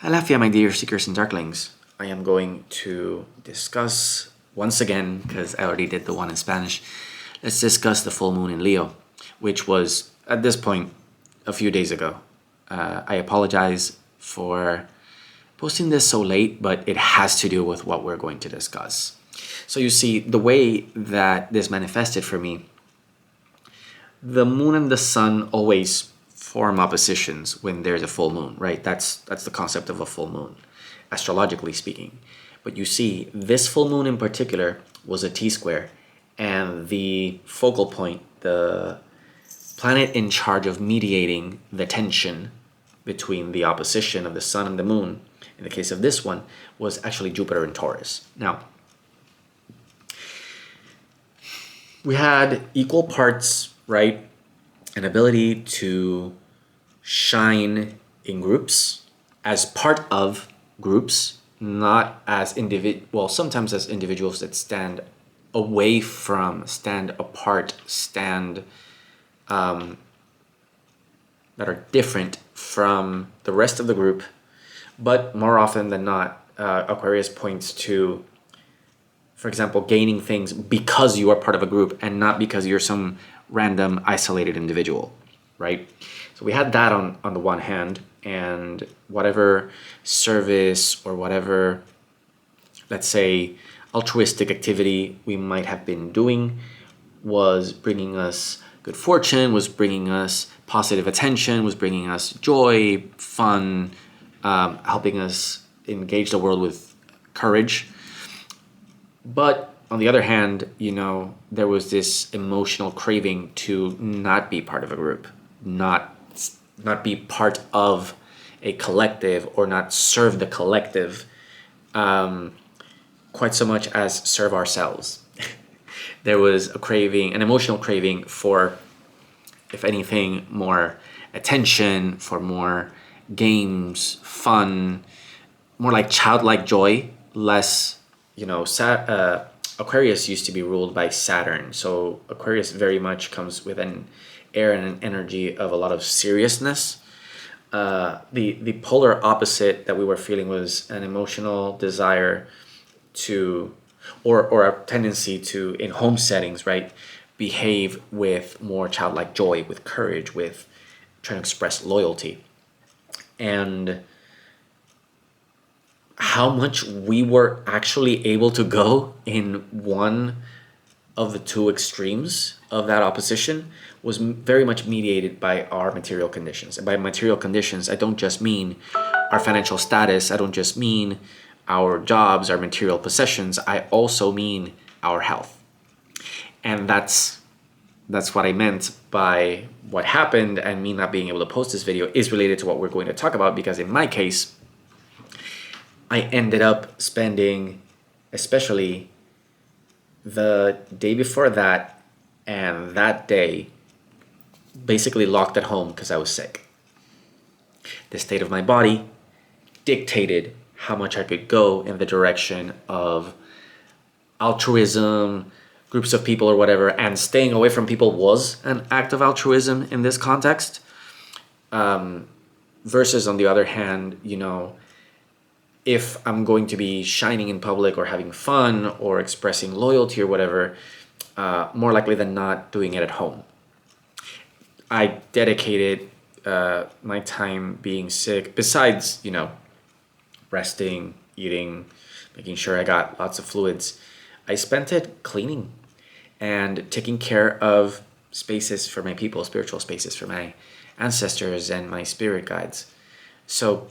Alafia, my dear Seekers and Darklings. I am going to discuss once again, because I already did the one in Spanish, let's discuss the full moon in Leo, which was, at this point, a few days ago. I apologize for posting this so late, but it has to do with what we're going to discuss. So you see, the way that this manifested for me, the moon and the sun always form oppositions when there's a full moon, right? That's the concept of a full moon, astrologically speaking. But you see, this full moon in particular was a T-square, and the focal point, the planet in charge of mediating the tension between the opposition of the sun and the moon, in the case of this one, was actually Jupiter in Taurus. Now, we had equal parts, right? An ability to shine in groups, as part of groups, not as sometimes as individuals that stand away from, stand apart, that are different from the rest of the group. But more often than not, Aquarius points to, for example, gaining things because you are part of a group and not because you're some random isolated individual, right? So we had that on the one hand, and whatever service or whatever, let's say, altruistic activity we might have been doing was bringing us good fortune, was bringing us positive attention, was bringing us joy, fun, helping us engage the world with courage. But on the other hand, there was this emotional craving to not be part of a group, not be part of a collective, or not serve the collective quite so much as serve ourselves. There was a craving, an emotional craving for, if anything, more attention, for more games, fun, more like childlike joy, less, Aquarius used to be ruled by Saturn. So Aquarius very much comes with an air and an energy of a lot of seriousness. The polar opposite that we were feeling was an emotional desire to, or a tendency to, in home settings, right, behave with more childlike joy, with courage, with trying to express loyalty. And how much we were actually able to go in one of the two extremes of that opposition was very much mediated by our material conditions. And by material conditions, I don't just mean our financial status, I don't just mean our jobs, our material possessions, I also mean our health. And that's what I meant by what happened, and me not being able to post this video is related to what we're going to talk about, because in my case, I ended up spending, especially the day before that and that day, basically locked at home because I was sick. The state of my body dictated how much I could go in the direction of altruism, groups of people or whatever, and staying away from people was an act of altruism in this context. Versus, on the other hand, if I'm going to be shining in public or having fun or expressing loyalty or whatever, more likely than not doing it at home. I dedicated my time being sick, besides, resting, eating, making sure I got lots of fluids, I spent it cleaning and taking care of spaces for my people, spiritual spaces for my ancestors and my spirit guides. So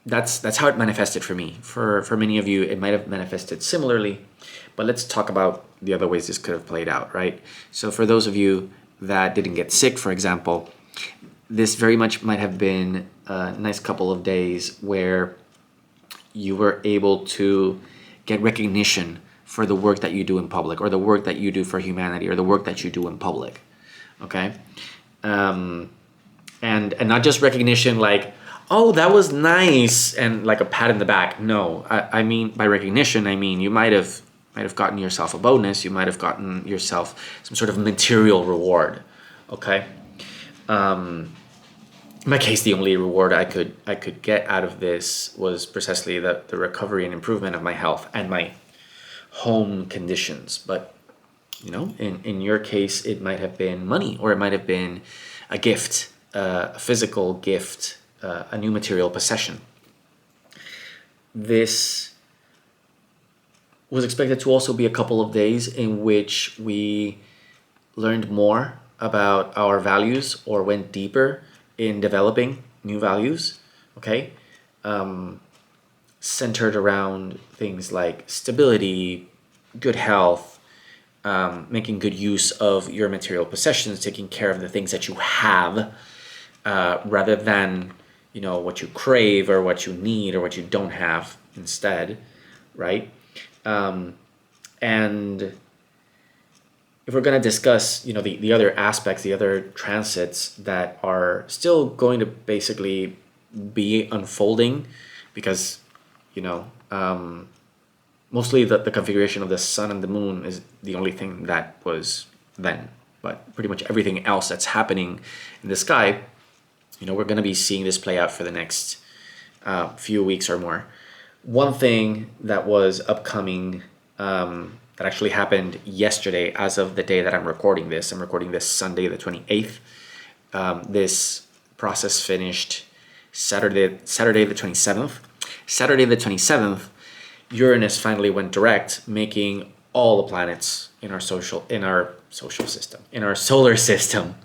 that's how it manifested for me. For many of you, it might have manifested similarly, but let's talk about the other ways this could have played out, right? So for those of you that didn't get sick, for example, this very much might have been a nice couple of days where you were able to get recognition for the work that you do in public, or the work that you do for humanity, or the work that you do in public, okay? And not just recognition like, oh, that was nice, and like a pat in the back. No, I mean, by recognition, I mean you might have gotten yourself a bonus, you might have gotten yourself some sort of material reward, okay? in my case, the only reward I could get out of this was precisely the recovery and improvement of my health and my home conditions. But in your case, it might have been money, or it might have been a gift, a physical gift, a new material possession. This was expected to also be a couple of days in which we learned more about our values or went deeper in developing new values, okay? Centered around things like stability, good health, making good use of your material possessions, taking care of the things that you have, rather than what you crave or what you need or what you don't have instead, right? And if we're going to discuss, the other aspects, the other transits that are still going to basically be unfolding, because, mostly the configuration of the sun and the moon is the only thing that was then. But pretty much everything else that's happening in the sky, we're going to be seeing this play out for the next few weeks or more. One thing that was upcoming, that actually happened yesterday, as of the day that I'm recording this Sunday the 28th. This process finished Saturday the 27th. Saturday the 27th, Uranus finally went direct, making all the planets in our solar system,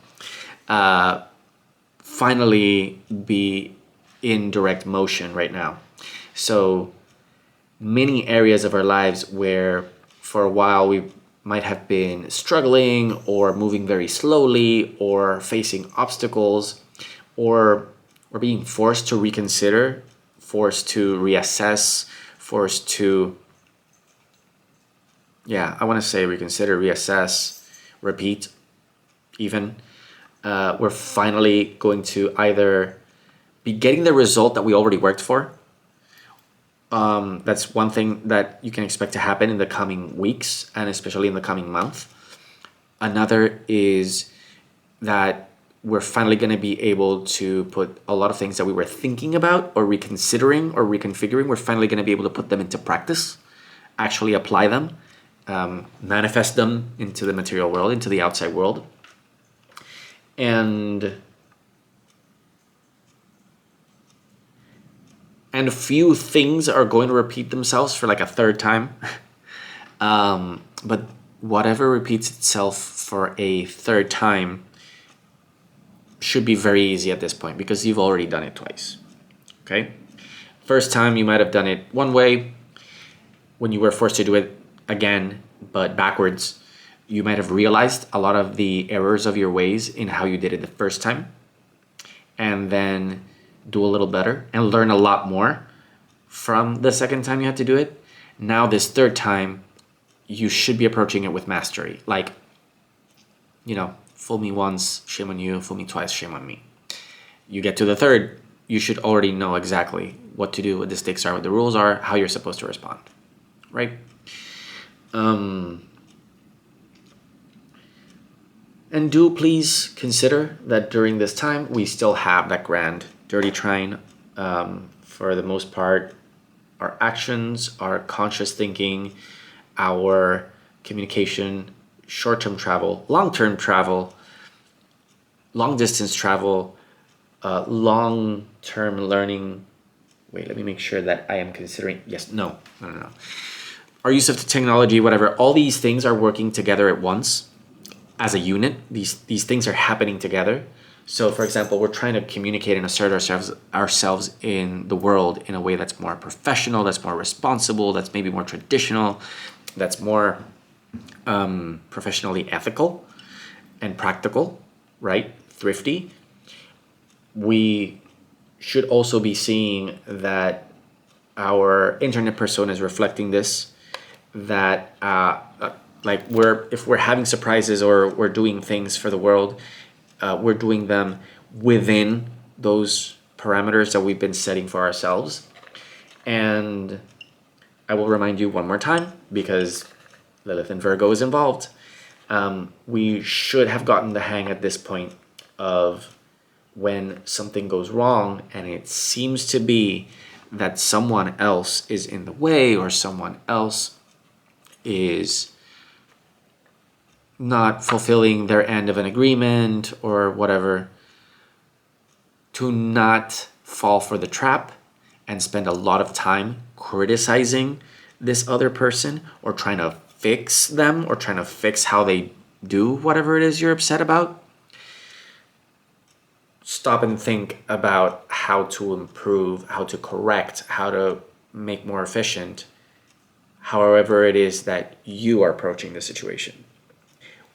finally be in direct motion right now. So many areas of our lives where for a while we might have been struggling or moving very slowly or facing obstacles, or being forced to reconsider, forced to reassess, forced to, I want to say reconsider, reassess, repeat even. We're finally going to either be getting the result that we already worked for. That's one thing that you can expect to happen in the coming weeks, and especially in the coming month. Another is that we're finally going to be able to put a lot of things that we were thinking about or reconsidering or reconfiguring, we're finally going to be able to put them into practice, actually apply them, manifest them into the material world, into the outside world. And a few things are going to repeat themselves for like a third time. But whatever repeats itself for a third time should be very easy at this point, because you've already done it twice. Okay? First time you might have done it one way. When you were forced to do it again, but backwards, you might have realized a lot of the errors of your ways in how you did it the first time, and then do a little better and learn a lot more from the second time you had to do it. Now this third time, you should be approaching it with mastery. Like, fool me once, shame on you, fool me twice, shame on me. You get to the third, you should already know exactly what to do, what the stakes are, what the rules are, how you're supposed to respond, right? And do please consider that during this time, we still have that grand dirty trine. For the most part, our actions, our conscious thinking, our communication, short-term travel, long-term travel, long-distance travel, long-term learning. Wait, let me make sure that I am considering. Yes, no. Our use of the technology, whatever, all these things are working together at once as a unit. These things are happening together. So, for example, we're trying to communicate and assert ourselves in the world in a way that's more professional, that's more responsible, that's maybe more traditional, that's more professionally ethical and practical, right? Thrifty. We should also be seeing that our internet persona is reflecting this, that if we're having surprises or we're doing things for the world, we're doing them within those parameters that we've been setting for ourselves. And I will remind you one more time, because Lilith and Virgo is involved. We should have gotten the hang at this point of when something goes wrong and it seems to be that someone else is in the way or someone else is not fulfilling their end of an agreement or whatever, to not fall for the trap and spend a lot of time criticizing this other person or trying to fix them or trying to fix how they do whatever it is you're upset about. Stop and think about how to improve, how to correct, how to make more efficient, however it is that you are approaching the situation.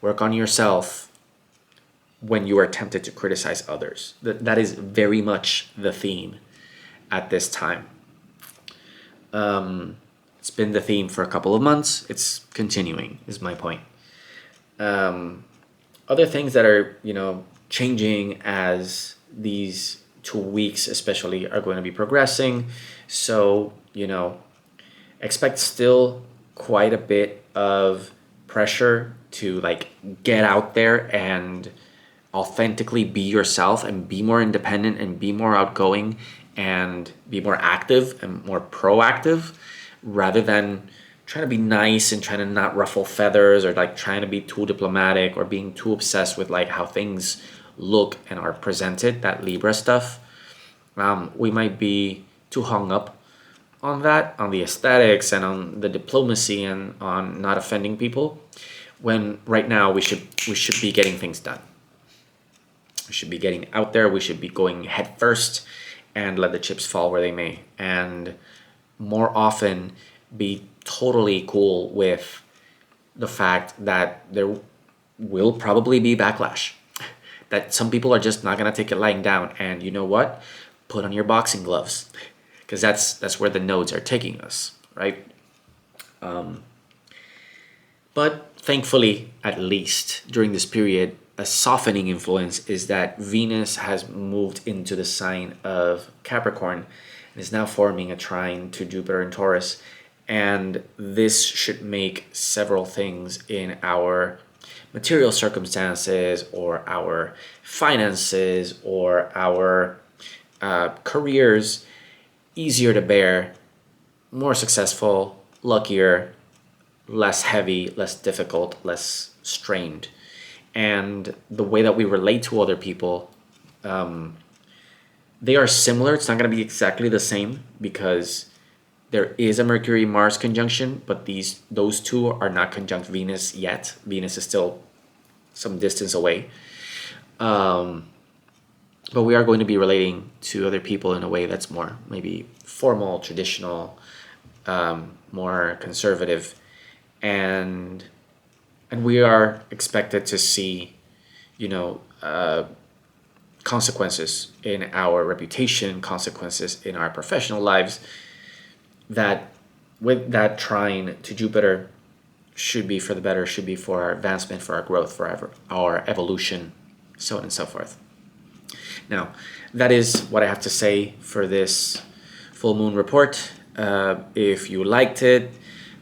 Work on yourself when you are tempted to criticize others. That is very much the theme at this time. It's been the theme for a couple of months. It's continuing, is my point. Other things that are, changing as these 2 weeks especially are going to be progressing. So, expect still quite a bit of pressure to get out there and authentically be yourself and be more independent and be more outgoing and be more active and more proactive, rather than trying to be nice and trying to not ruffle feathers or trying to be too diplomatic or being too obsessed with how things look and are presented, that Libra stuff. We might be too hung up on that, on the aesthetics and on the diplomacy and on not offending people, when right now we should be getting things done. We should be getting out there. We should be going head first and let the chips fall where they may. And more often be totally cool with the fact that there will probably be backlash. That some people are just not going to take it lying down. And you know what? Put on your boxing gloves. Because that's where the nodes are taking us, right? But thankfully, at least during this period, a softening influence is that Venus has moved into the sign of Capricorn and is now forming a trine to Jupiter and Taurus. And this should make several things in our material circumstances or our finances or our careers easier to bear, more successful, luckier, less heavy, less difficult, less strained. And the way that we relate to other people, they are similar. It's not going to be exactly the same because there is a Mercury-Mars conjunction, but those two are not conjunct Venus yet. Venus is still some distance away. But we are going to be relating to other people in a way that's more maybe formal, traditional, more conservative. And we are expected to see, consequences in our reputation, consequences in our professional lives, that with that trine to Jupiter should be for the better, should be for our advancement, for our growth, for our evolution, so on and so forth. Now, that is what I have to say for this full moon report. If you liked it,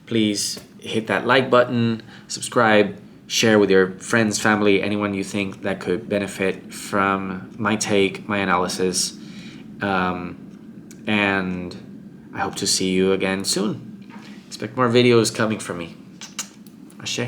please hit that like button, subscribe, share with your friends, family, anyone you think that could benefit from my take, my analysis. And I hope to see you again soon. Expect more videos coming from me. Ashe.